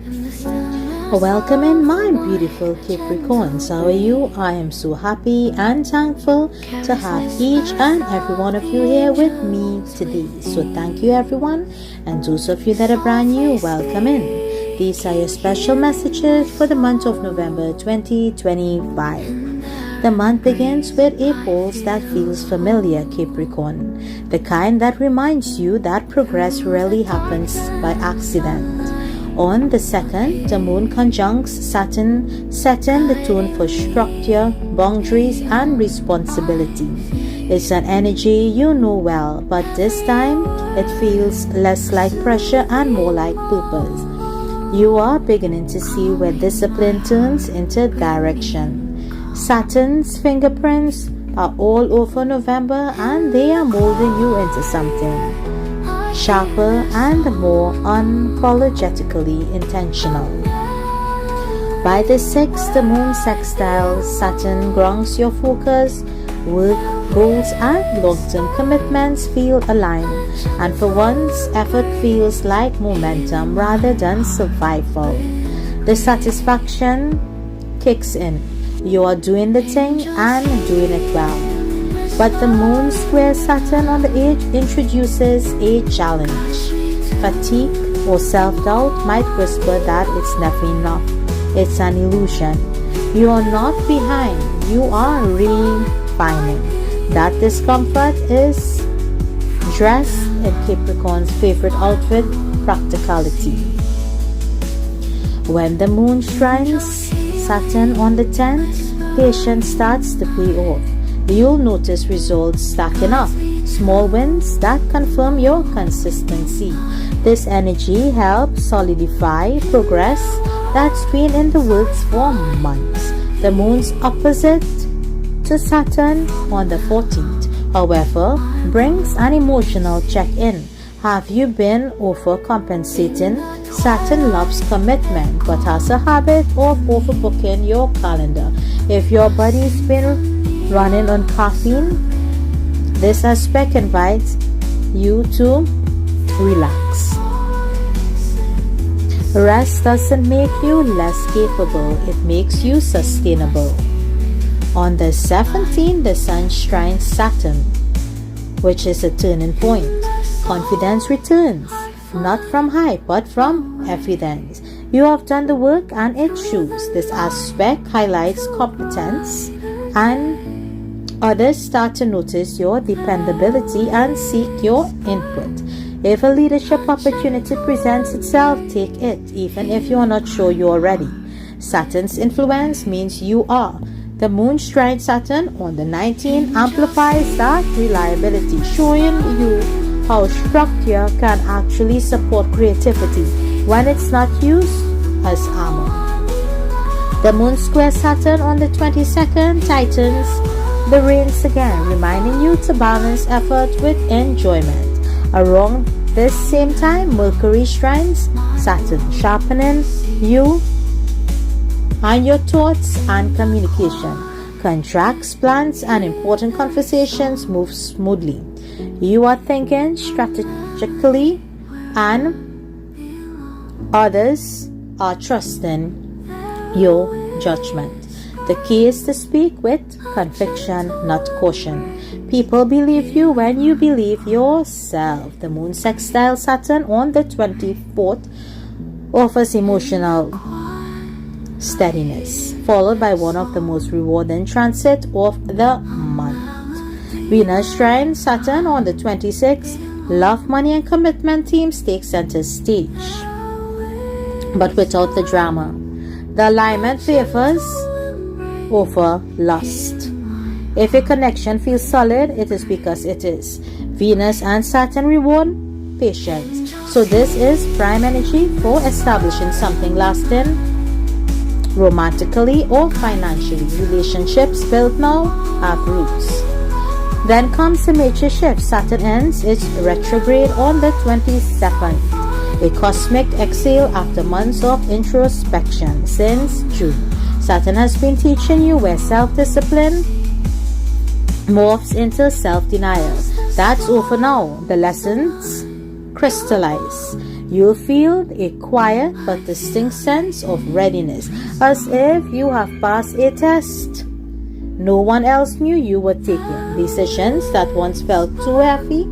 Welcome in, my beautiful Capricorns. How are you? I am so happy and thankful to have each and every one of you here with me today. So thank you everyone, and those of you that are brand new, welcome in. These are your special messages for the month of November 2025. The month begins with a pulse that feels familiar, Capricorn, the kind that reminds you that progress rarely happens by accident. On the 2nd, the moon conjuncts Saturn, setting the tone for structure, boundaries, and responsibility. It's an energy you know well, but this time it feels less like pressure and more like purpose. You are beginning to see where discipline turns into direction. Saturn's fingerprints are all over November, and they are molding you into something sharper and more unapologetically intentional. By the 6th, the moon sextile Saturn grounds your focus. Work, goals, and long-term commitments feel aligned, and for once, effort feels like momentum rather than survival. The satisfaction kicks in. You are doing the thing and doing it well. But the moon square Saturn on the 8th introduces a challenge. Fatigue or self-doubt might whisper that it's never enough. It's an illusion. You are not behind. You are refining. That discomfort is dressed in Capricorn's favorite outfit, practicality. When the moon shines Saturn on the 10th, patience starts to pay off. You'll notice results stacking up, small wins that confirm your consistency. This energy helps solidify progress that's been in the works for months. The moon's opposite to Saturn on the 14th, however, brings an emotional check-in. Have you been overcompensating? Saturn loves commitment but has a habit of overbooking your calendar. If your body's been running on caffeine, this aspect invites you to relax. Rest doesn't make you less capable, it makes you sustainable. On the 17th, the sun shines Saturn, which is a turning point. Confidence returns, not from hype but from evidence. You have done the work and it shows. This aspect highlights competence, and others start to notice your dependability and seek your input. If a leadership opportunity presents itself, take it, even if you are not sure you are ready. Saturn's influence means you are. The moon trine Saturn on the 19th amplifies that reliability, showing you how structure can actually support creativity when it's not used as armor. The moon square Saturn on the 22nd tightens the reins again, reminding you to balance effort with enjoyment. Around this same time, Mercury shines Saturn, sharpening you and your thoughts and communication. Contracts, plans, and important conversations move smoothly. You are thinking strategically, and others are trusting your judgment. The key is to speak with conviction, not caution. People believe you when you believe yourself. The moon sextile Saturn on the 24th offers emotional steadiness, followed by one of the most rewarding transits of the month. Venus trine Saturn on the 26th. Love, money, and commitment themes take center stage, but without the drama. The alignment favors over lust. If a connection feels solid, it is because it is. Venus and Saturn reward patience. So this is prime energy for establishing something lasting, romantically or financially. Relationships built now have roots. Then comes the major shift. Saturn ends its retrograde on the 22nd. A cosmic exhale after months of introspection since June. Saturn has been teaching you where self-discipline morphs into self-denial. That's over now. The lessons crystallize. You'll feel a quiet but distinct sense of readiness, as if you have passed a test no one else knew you were taking. Decisions that once felt too heavy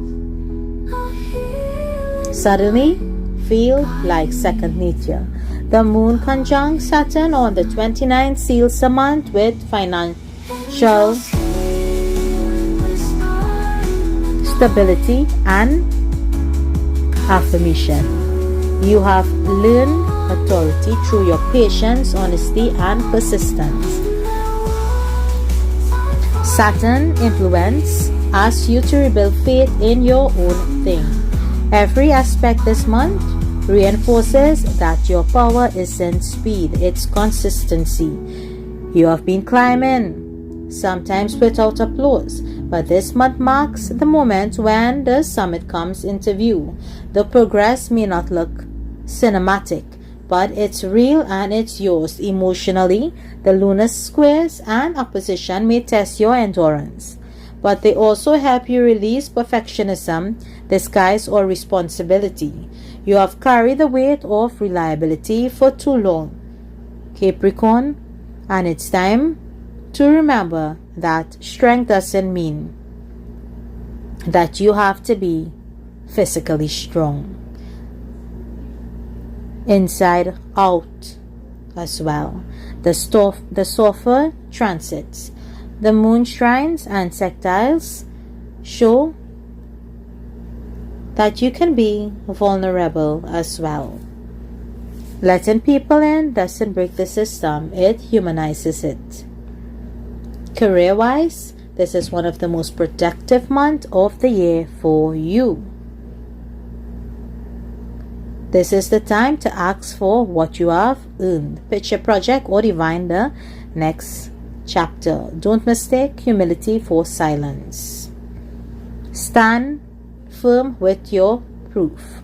suddenly feel like second nature. The moon conjunct Saturn on the 29th seals a month with financial stability and affirmation. You have learned authority through your patience, honesty, and persistence. Saturn influence asks you to rebuild faith in your own thing. Every aspect this month reinforces that your power isn't speed, it's consistency. You have been climbing, sometimes without applause, but this month marks the moment when the summit comes into view. The progress may not look cinematic, but it's real and it's yours. Emotionally, the lunar squares and opposition may test your endurance, but they also help you release perfectionism, disguise, or responsibility. You have carried the weight of reliability for too long, Capricorn, and it's time to remember that strength doesn't mean that you have to be physically strong. Inside out as well. The softer transits, the moon shrines and sextiles show that you can be vulnerable as well. Letting people in doesn't break the system, it humanizes it. Career-wise, this is one of the most productive months of the year for you. This is the time to ask for what you have earned. Pitch a project or divine the next chapter. Don't mistake humility for silence. Stand firm with your proof.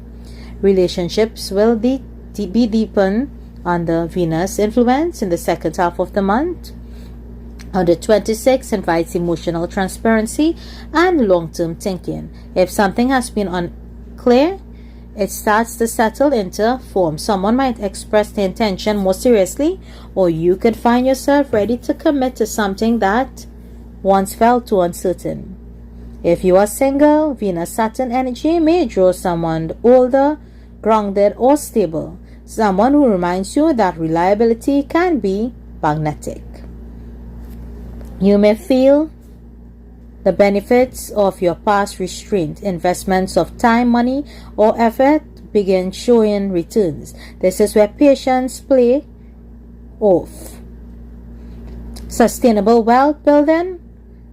Relationships will be deepened under Venus influence in the second half of the month. On the 26th invites emotional transparency and long-term thinking. If something has been unclear, it starts to settle into form. Someone might express the intention more seriously, or you could find yourself ready to commit to something that once felt too uncertain. If you are single, Venus-Saturn energy may draw someone older, grounded, or stable. Someone who reminds you that reliability can be magnetic. You may feel the benefits of your past restraint. Investments of time, money, or effort begin showing returns. This is where patience play off. Sustainable wealth building,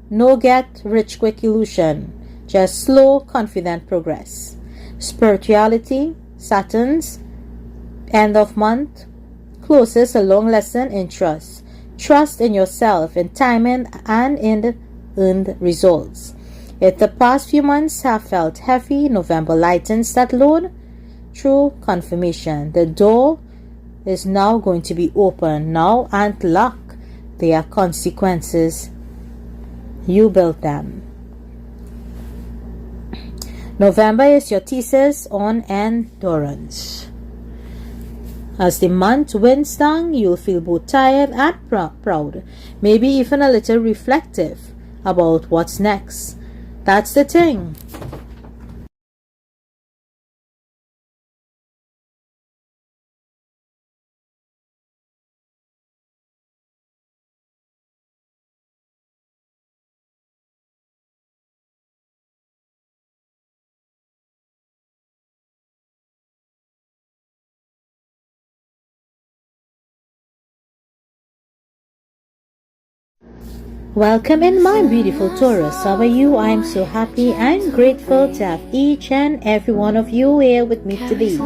no get rich quick illusion, just slow, confident progress. Spirituality, Saturn's end of month closes a long lesson in trust. Trust in yourself, in timing, and in the earned results. If the past few months have felt heavy, November lightens that load through confirmation. The door is now going to be open. Now and luck, there are consequences. You built them. November is your thesis on endurance. As the month winds down, you'll feel both tired and proud, maybe even a little reflective about what's next. That's the thing. Welcome in, my beautiful Taurus. How are you? I'm so happy and grateful to have each and every one of you here with me today.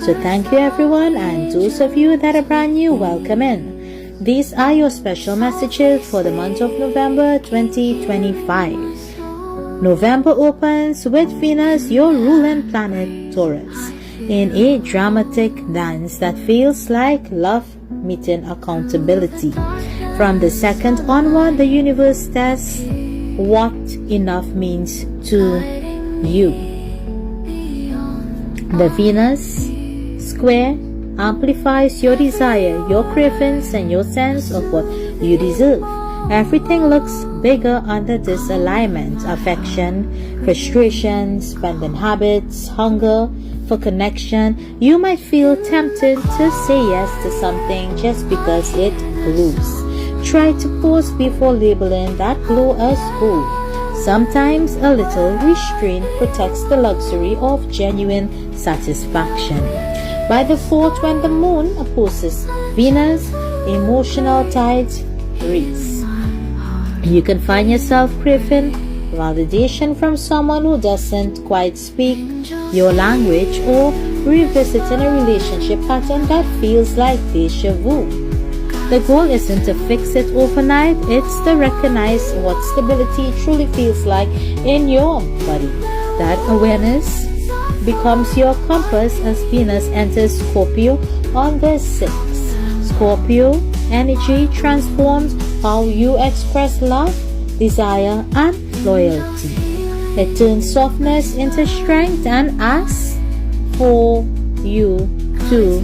So thank you everyone, and those of you that are brand new, welcome in. These are your special messages for the month of November 2025. November opens with Venus, your ruling planet Taurus, in a dramatic dance that feels like love meeting accountability. From the second onward, the universe tests what enough means to you. The Venus square amplifies your desire, your cravings, and your sense of what you deserve. Everything looks bigger under this alignment. Affection, frustration, spending habits, hunger for connection. You might feel tempted to say yes to something just because it glows. Try to pause before labeling that glow as gold. Sometimes a little restraint protects the luxury of genuine satisfaction. By the 4th, when the moon opposes Venus, emotional tides race. You can find yourself craving validation from someone who doesn't quite speak your language, or revisiting a relationship pattern that feels like deja vu. The goal isn't to fix it overnight, it's to recognize what stability truly feels like in your body. That awareness becomes your compass as Venus enters Scorpio on the 6th. Scorpio energy transforms how you express love, desire, and loyalty. It turns softness into strength and asks for you to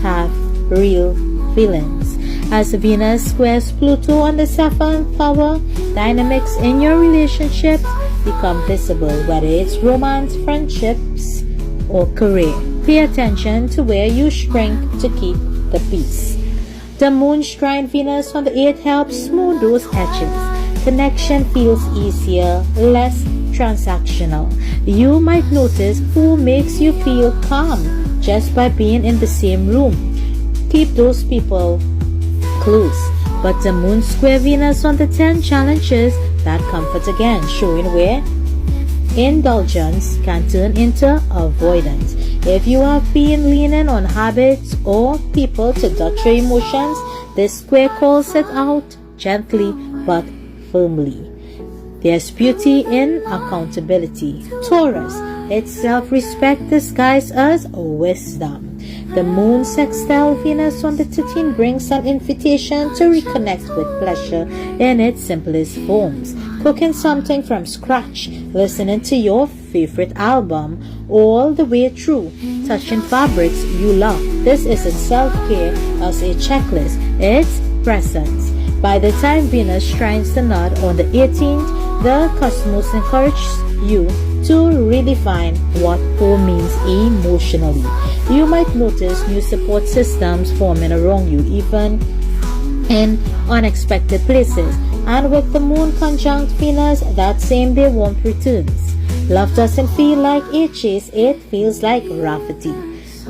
have real feelings. As Venus squares Pluto on the 7th power, dynamics in your relationships become visible, whether it's romance, friendships, or career. Pay attention to where you shrink to keep the peace. The moon trine Venus on the 8th helps smooth those edges. Connection feels easier, less transactional. You might notice who makes you feel calm just by being in the same room. Keep those people close. But the moon square Venus on the 10th challenges that comfort again, showing where indulgence can turn into avoidance. If you have been leaning on habits or people to dull your emotions, this square calls it out gently but firmly. There's beauty in accountability. Taurus, it's self-respect disguised as wisdom. The moon sextile Venus on the 13th brings an invitation to reconnect with pleasure in its simplest forms. Cooking something from scratch, listening to your favorite album all the way through, touching fabrics you love. This isn't self-care as a checklist, it's presence. By the time Venus strikes the knot on the 18th, the cosmos encourages you to redefine what home means emotionally. You might notice new support systems forming around you, even in unexpected places. And with the moon conjunct Venus, that same day warmth returns. Love doesn't feel like a chase, it feels like gravity.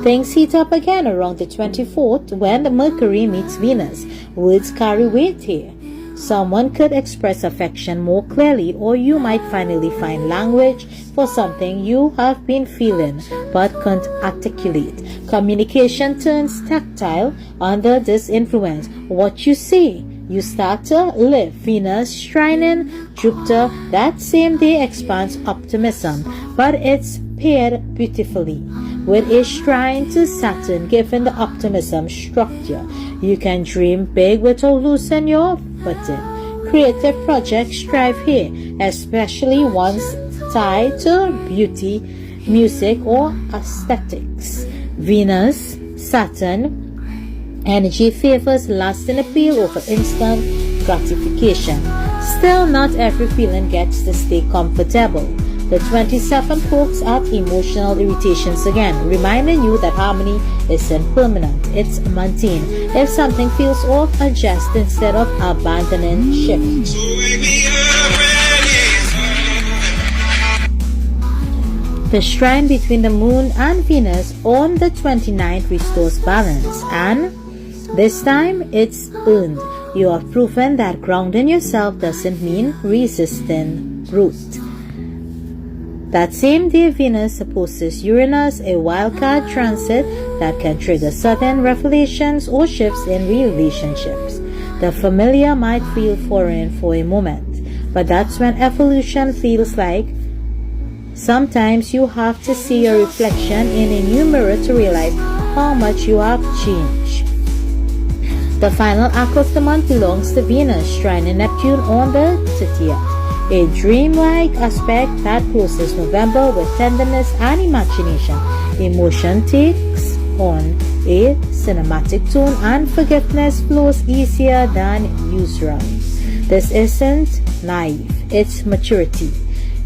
Things heat up again around the 24th when the Mercury meets Venus. Words carry weight here. Someone could express affection more clearly, or you might finally find language for something you have been feeling but can't articulate. Communication turns tactile under this influence. What you say, you start to live. Venus trining Jupiter that same day expands optimism, but it's paired beautifully with a trine to Saturn, giving the optimism structure. You can dream big without losing your footing. Creative projects thrive here, especially ones tied to beauty, music, or aesthetics. Venus, Saturn energy favors lasting appeal over instant gratification. Still, not every feeling gets to stay comfortable. The 27th pokes at emotional irritations again, reminding you that harmony isn't permanent, it's maintained. If something feels off, adjust instead of abandoning shift. The trine between the moon and Venus on the 29th restores balance, and this time it's earned. You have proven that grounding yourself doesn't mean resisting growth. That same day, Venus opposes Uranus, a wildcard transit that can trigger sudden revelations or shifts in relationships. The familiar might feel foreign for a moment, but that's when evolution feels like. Sometimes you have to see your reflection in a new mirror to realize how much you have changed. The final act of the month belongs to Venus, trining Neptune on the 30th. A dreamlike aspect that closes November with tenderness and imagination. Emotion takes on a cinematic tone, and forgiveness flows easier than usual. This isn't naive, it's maturity.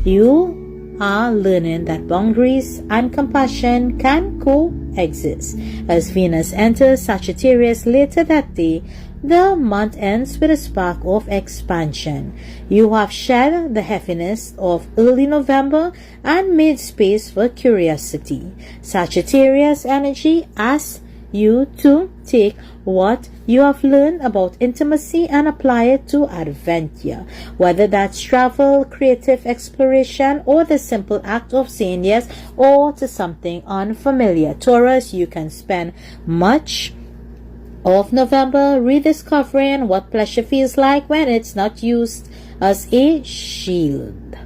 You are learning that boundaries and compassion can coexist. As Venus enters Sagittarius later that day, the month ends with a spark of expansion. You have shed the heaviness of early November and made space for curiosity. Sagittarius energy asks you to take what you have learned about intimacy and apply it to adventure, whether that's travel, creative exploration, or the simple act of saying yes or to something unfamiliar. Taurus, you can spend much of November rediscovering what pleasure feels like when it's not used as a shield.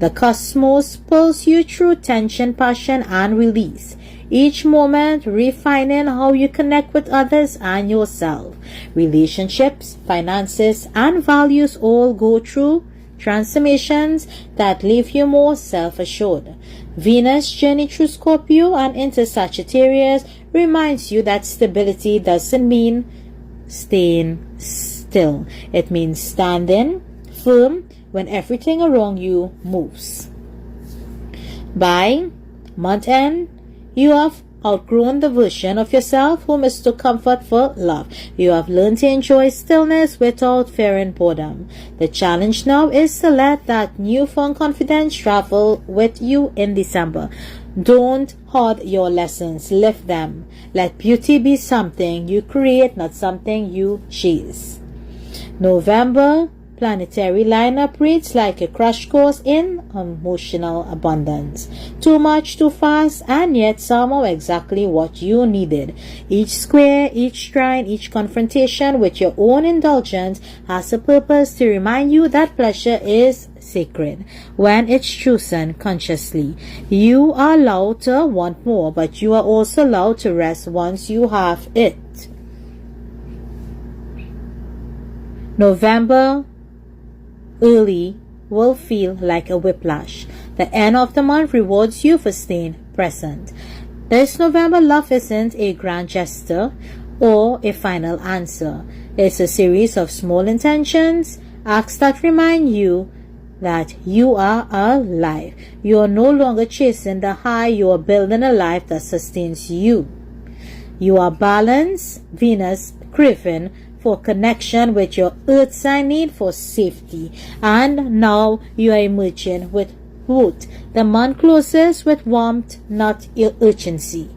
The cosmos pulls you through tension, passion, and release, each moment refining how you connect with others and yourself. Relationships, finances, and values all go through transformations that leave you more self-assured. Venus' journey through Scorpio and into Sagittarius reminds you that stability doesn't mean staying still. It means standing firm when everything around you moves. By month end, you have outgrown the version of yourself who mistook comfort for love. You have learned to enjoy stillness without fearing boredom. The challenge now is to let that newfound confidence travel with you in December. Don't hoard your lessons, live them. Let beauty be something you create, not something you chase. November planetary lineup reads like a crash course in emotional abundance. Too much, too fast, and yet somehow exactly what you needed. Each square, each shrine, each confrontation with your own indulgence has a purpose to remind you that pleasure is sacred when it's chosen consciously. You are allowed to want more, but you are also allowed to rest once you have it. November early will feel like a whiplash. The end of the month rewards you for staying present. This November love isn't a grand gesture or a final answer. It's a series of small intentions, acts that remind you that you are alive. You are no longer chasing the high, you are building a life that sustains you. You are balanced, Venus craving for connection with your earth sign need for safety, and now you are emerging with root. The month closes with warmth, not urgency.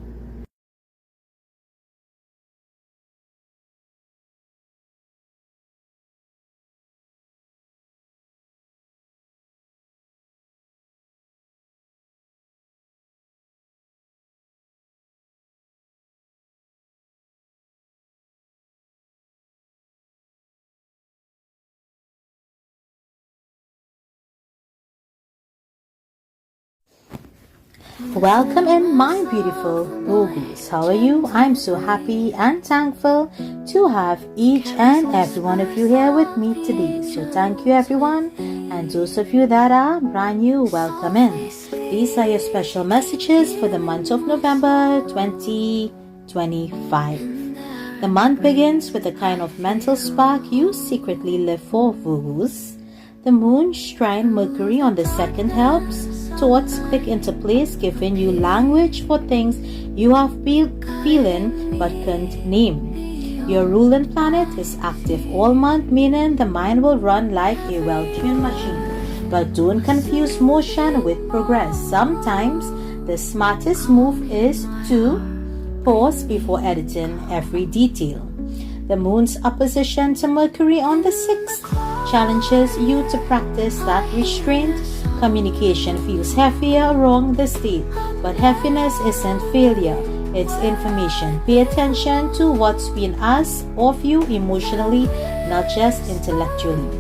Welcome in, my beautiful Virgos. How are you? I'm so happy and thankful to have each and every one of you here with me today. So thank you everyone, and those of you that are brand new, welcome in. These are your special messages for the month of November 2025. The month begins with a kind of mental spark you secretly live for, Virgos. The moon shrine Mercury on the second helps thoughts click into place, giving you language for things you have been feeling but can't name. Your ruling planet is active all month, meaning the mind will run like a well-tuned machine. But don't confuse motion with progress. Sometimes the smartest move is to pause before editing every detail. The moon's opposition to Mercury on the 6th challenges you to practice that restraint. Communication feels heavier around the state, but heaviness isn't failure, it's information. Pay attention to what's being asked of you emotionally, not just intellectually.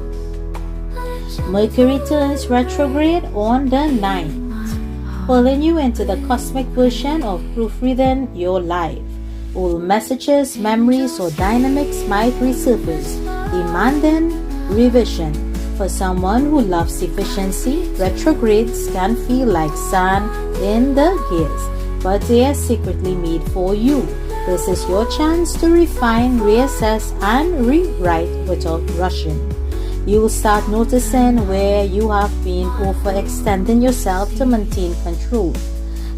Mercury turns retrograde on the 9th, pulling you into the cosmic version of proofreading your life. Old messages, memories, or dynamics might resurface, demanding revision. For someone who loves efficiency, retrogrades can feel like sand in the gears. but they are secretly made for you. This is your chance to refine, reassess, and rewrite without rushing. You will start noticing where you have been overextending yourself to maintain control.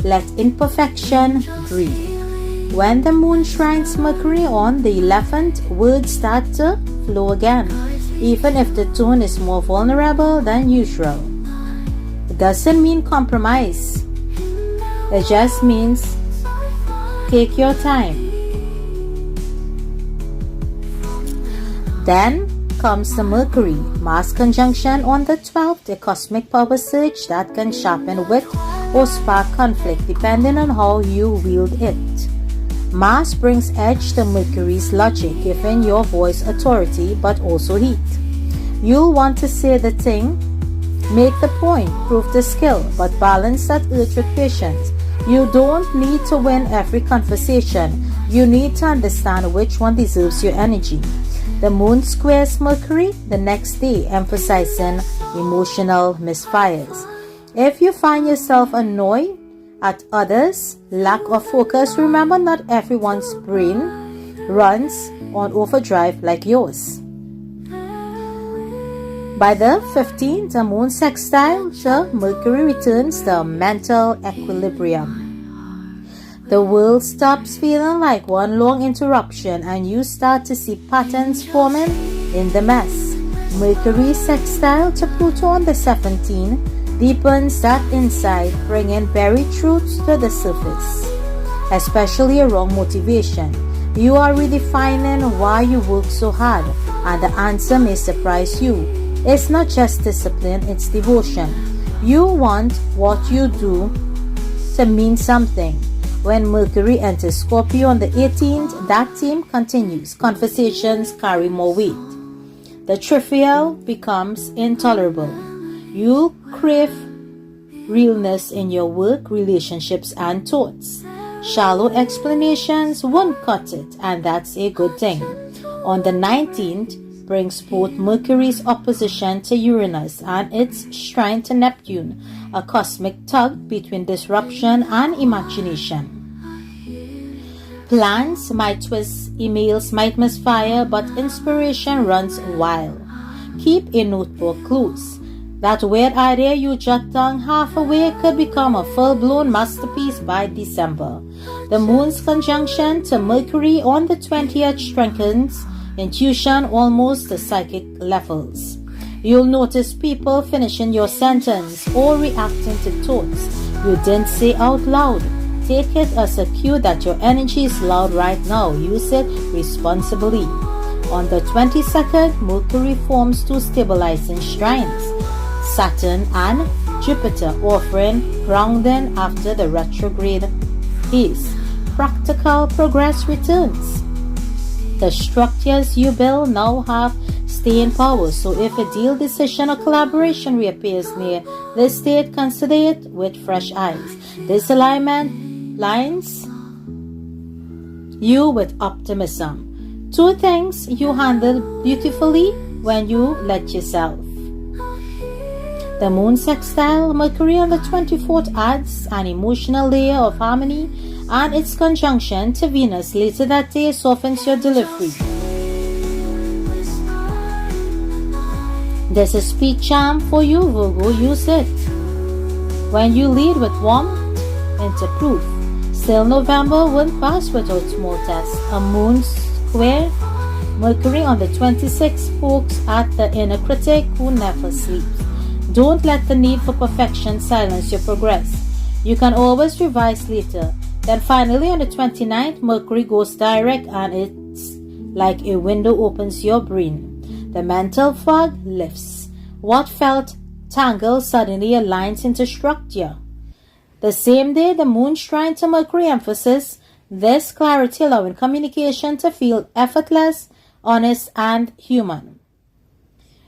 Let imperfection breathe. When the moon shines Mercury on the 11th, words start to flow again, even if the tone is more vulnerable than usual. It doesn't mean compromise. It just means take your time. Then comes the Mercury Mars conjunction on the 12th, a cosmic power surge that can sharpen wit or spark conflict depending on how you wield it. Mars brings edge to Mercury's logic, giving your voice authority but also heat. You'll want to say the thing, make the point, prove the skill, but balance that urge with patience. You don't need to win every conversation. You need to understand which one deserves your energy. The moon squares Mercury the next day, emphasizing emotional misfires. If you find yourself annoyed at others' lack of focus, remember not everyone's brain runs on overdrive like yours. By the 15th, the moon sextile to Mercury returns to mental equilibrium. The world stops feeling like one long interruption and you start to see patterns forming in the mess. Mercury sextile to Pluto on the 17th deepens that insight, bringing buried truths to the surface, especially around motivation. You are redefining why you work so hard, and the answer may surprise you. It's not just discipline, it's devotion. You want what you do to mean something. When Mercury enters Scorpio on the 18th, that theme continues. Conversations carry more weight. The trivial becomes intolerable. You crave realness in your work, relationships, and thoughts. Shallow explanations won't cut it, and that's a good thing. On the 19th brings both Mercury's opposition to Uranus and its trine to Neptune, a cosmic tug between disruption and imagination. Plans might twist, emails might misfire, but inspiration runs wild. Keep a notebook close. That weird idea you jot down halfway could become a full-blown masterpiece by December. The moon's conjunction to Mercury on the 20th strengthens intuition almost to psychic levels. You'll notice people finishing your sentence or reacting to thoughts you didn't say out loud. Take it as a cue that your energy is loud right now. Use it responsibly. On the 22nd, Mercury forms two stabilizing trines, Saturn and Jupiter, offering grounding after the retrograde phase. Practical progress returns. The structures you build now have staying power, so if a deal, decision, or collaboration reappears near this state, consider it with fresh eyes. This alignment lines you with optimism. Two things you handle beautifully when you let yourself. The moon sextile Mercury on the 24th adds an emotional layer of harmony, and its conjunction to Venus later that day softens your delivery. There's a speed charm for you, Virgo. Use it. When you lead with warmth into proof. Still, November won't pass without small tests. A moon square Mercury on the 26th pokes at the inner critic who never sleeps. Don't let the need for perfection silence your progress. You can always revise later. Then finally on the 29th, Mercury goes direct and it's like a window opens your brain. The mental fog lifts. What felt tangled suddenly aligns into structure. The same day, the moon trine to Mercury emphasizes this clarity, allowing communication to feel effortless, honest, and human.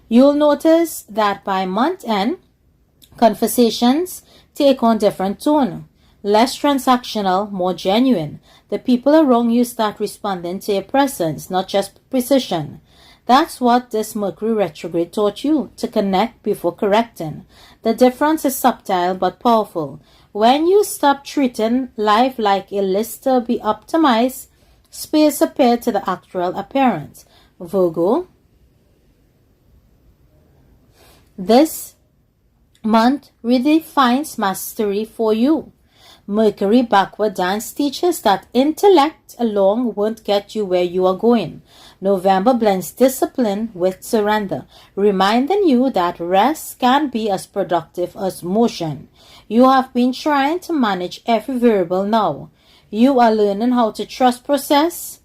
You'll notice that by month end, conversations take on different tone. Less transactional, more genuine. The people around you start responding to your presence, not just precision. That's what this Mercury retrograde taught you, to connect before correcting. The difference is subtle but powerful. When you stop treating life like a list to be optimized, space appears to the actual appearance. Virgo, this month redefines mastery for you. Mercury backward dance teaches that intellect alone won't get you where you are going. November blends discipline with surrender, reminding you that rest can be as productive as motion. You have been trying to manage every variable now. You are learning how to trust process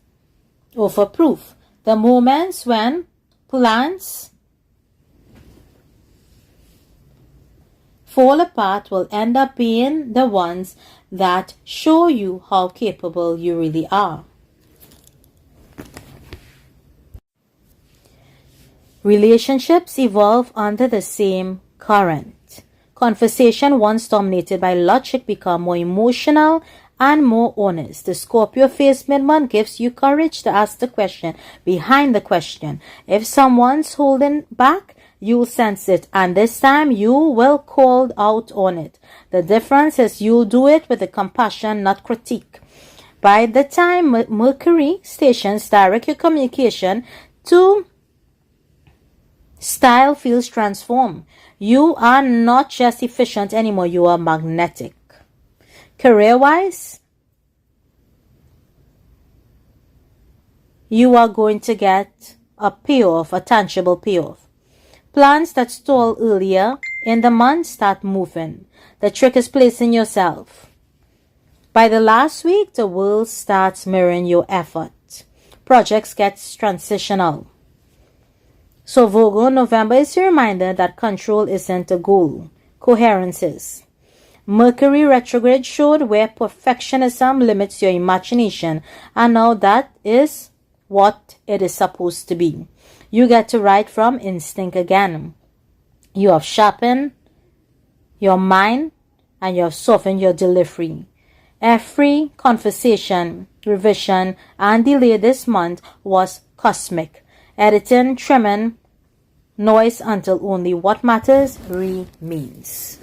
over proof. The moments when plans fall apart will end up being the ones that show you how capable you really are. Relationships evolve under the same current. Conversation once dominated by logic become more emotional and more honest. The Scorpio phase mid-month gives you courage to ask the question behind the question. If someone's holding back, you'll sense it, and this time you will call out on it. The difference is you'll do it with a compassion, not critique. By the time Mercury stations direct your communication to style feels transformed. You are not just efficient anymore, you are magnetic. Career-wise, you are going to get a payoff, a tangible payoff. Plans that stalled earlier in the month start moving. The trick is placing yourself. By the last week, the world starts mirroring your effort. Projects get transitional. So Virgo, November is a reminder that control isn't a goal. Coherence is. Mercury retrograde showed where perfectionism limits your imagination, and now that is what it is supposed to be. You get to write from instinct again. You have sharpened your mind and you have softened your delivery. Every conversation, revision, and delay this month was cosmic. Editing, trimming, noise until only what matters remains.